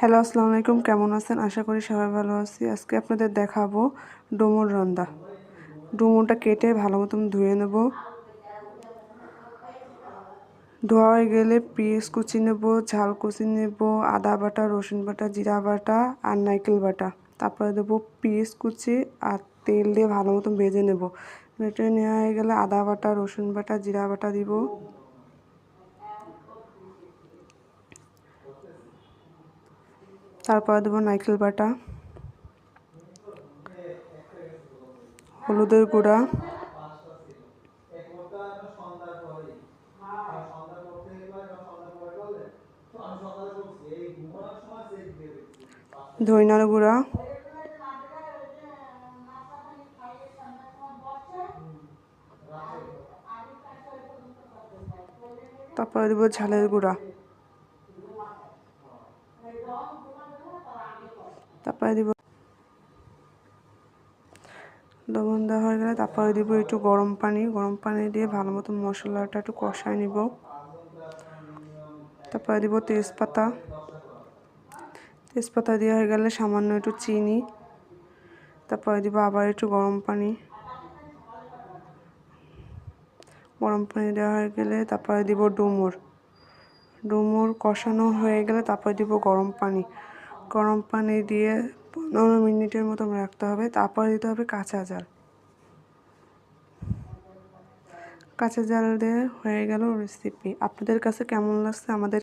Hello, আসসালামু আলাইকুম। কেমন আছেন? আশা করি সবাই ভালো আছি। আজকে আপনাদের দেখাবো ডুমুর রান্না। ডুমুরটা কেটে ভালো মতন ধুয়ে নেব। ধোয়া হয়ে গেলে পেঁয়াজ কুচি নেব, ঝাল কুচি নেব, আদা বাটা, রসুন বাটা, জিরা বাটা আর নারকেল বাটা। তারপরে দেবো পেঁয়াজ কুচি আর তেল দিয়ে ভালো মতন ভেজে নেব। ভেজে নেওয়া হয়ে গেলে আদা বাটা, রসুন বাটা, জিরা বাটা দিব। তারপরে দেবো নারকেল বাটা, হলুদের গুঁড়া, ধনিয়ার গুঁড়া, তারপরে দেবো ঝালের গুঁড়া, তারপরে দিব লবণ দেওয়া হয়ে গেলে তারপরে দিব একটু গরম পানি দিয়ে ভালো মতো মশলাটা একটু কষায় নিব। তারপরে দিব তেজপাতা দেওয়া হয়ে গেলে সামান্য একটু চিনি, তারপরে দিব আবার একটু গরম পানি দেওয়া হয়ে গেলে তারপরে দিব ডুমুর কষানো হয়ে গেলে তারপরে দিব গরম পানি দিয়ে 15 মিনিটের মতো রাখতে হবে। তারপরে দিতে হবে কাঁচা জাল দিয়ে হয়ে গেল রেসিপি। আপনাদের কাছে কেমন লাগছে আমাদের